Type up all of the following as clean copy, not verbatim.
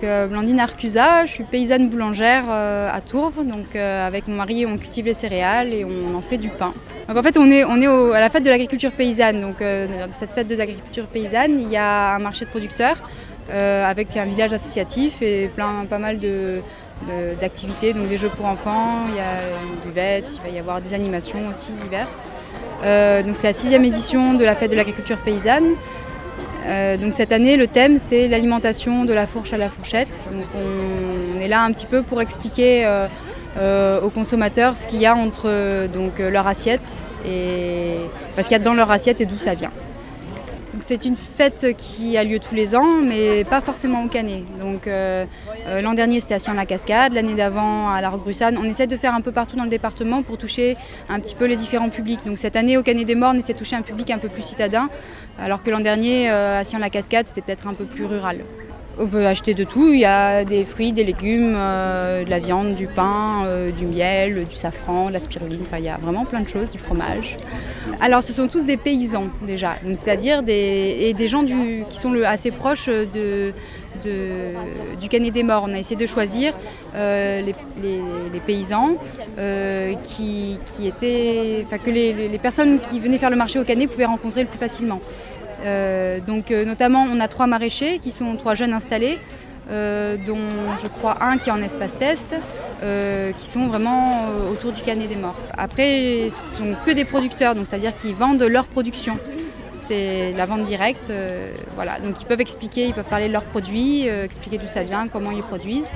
Blandine Arcusa, je suis paysanne boulangère à Tourves. Avec mon mari, on cultive les céréales et on en fait du pain. Donc, en fait, on est à la fête de l'agriculture paysanne. Dans cette fête de l'agriculture paysanne, il y a un marché de producteurs avec un village associatif et pas mal d'activités, donc des jeux pour enfants, il y a une buvette, il va y avoir des animations aussi diverses. C'est la 6e édition de la fête de l'agriculture paysanne. Cette année, le thème, c'est l'alimentation de la fourche à la fourchette. Donc on est là un petit peu pour expliquer aux consommateurs ce qu'il y a entre leur assiette et ce qu'il y a dans leur assiette et d'où ça vient. C'est une fête qui a lieu tous les ans, mais pas forcément au Canet. L'an dernier, c'était à Sciens-la-Cascade, l'année d'avant à La Roque-Bruxane. On essaie de faire un peu partout dans le département pour toucher un petit peu les différents publics. Donc cette année, au Canet des Morts, on essaie de toucher un public un peu plus citadin, alors que l'an dernier, à Sciens-la-Cascade, c'était peut-être un peu plus rural. On peut acheter de tout, il y a des fruits, des légumes, de la viande, du pain, du miel, du safran, de la spiruline, il y a vraiment plein de choses, du fromage. Alors ce sont tous des paysans déjà, c'est-à-dire des gens qui sont assez proches du Canet des Morts. On a essayé de choisir les paysans que les personnes qui venaient faire le marché au Canet pouvaient rencontrer le plus facilement. Notamment on a 3 maraîchers qui sont 3 jeunes installés, dont je crois un qui est en espace test, qui sont vraiment autour du Canet des Morts. Après, ce sont que des producteurs, donc c'est-à-dire qu'ils vendent leur production. C'est la vente directe, voilà. Donc ils peuvent parler de leurs produits, expliquer d'où ça vient, comment ils produisent.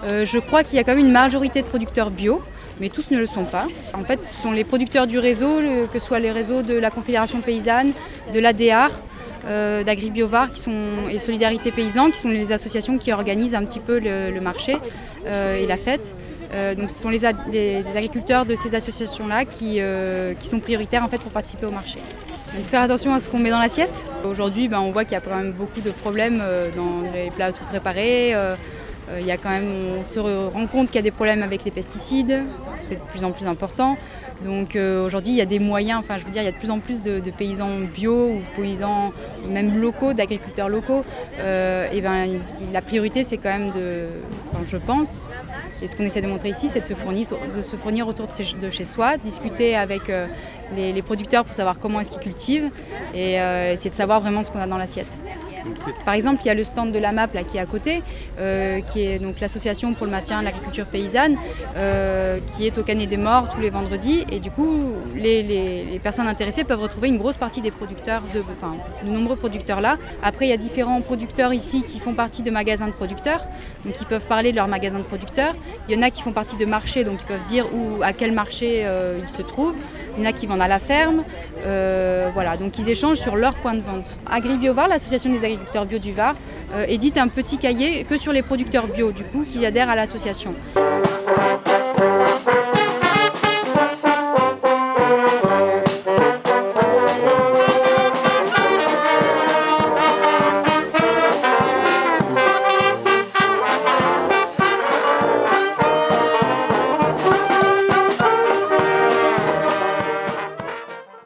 Je crois qu'il y a quand même une majorité de producteurs bio, mais tous ne le sont pas. En fait, ce sont les producteurs du réseau, que ce soit les réseaux de la Confédération paysanne, de l'ADR, d'Agri-Biovar et Solidarité Paysan, qui sont les associations qui organisent un petit peu le marché et la fête. Ce sont les agriculteurs de ces associations-là qui sont prioritaires en fait, pour participer au marché. Donc, faire attention à ce qu'on met dans l'assiette. Aujourd'hui, on voit qu'il y a quand même beaucoup de problèmes dans les plats tout préparés. On se rend compte qu'il y a des problèmes avec les pesticides, c'est de plus en plus important. Aujourd'hui, il y a des moyens, il y a de plus en plus de paysans bio ou paysans même locaux, d'agriculteurs locaux. La priorité, c'est quand même je pense, et ce qu'on essaie de montrer ici, c'est de se fournir autour de chez soi, discuter avec les producteurs pour savoir comment est-ce qu'ils cultivent et essayer de savoir vraiment ce qu'on a dans l'assiette. Par exemple, il y a le stand de la MAP là, qui est à côté, qui est donc l'association pour le maintien de l'agriculture paysanne, qui est au Canet des Morts tous les vendredis. Et du coup, les personnes intéressées peuvent retrouver une grosse partie des producteurs, de nombreux producteurs là. Après, il y a différents producteurs ici qui font partie de magasins de producteurs, donc ils peuvent parler de leur magasin de producteurs. Il y en a qui font partie de marchés, donc ils peuvent dire à quel marché ils se trouvent. Il y en a qui vendent à la ferme. Donc ils échangent sur leur point de vente. Agri-Biovar, l'association des agriculteurs bio du Var, édite un petit cahier que sur les producteurs bio, du coup, qui adhèrent à l'association.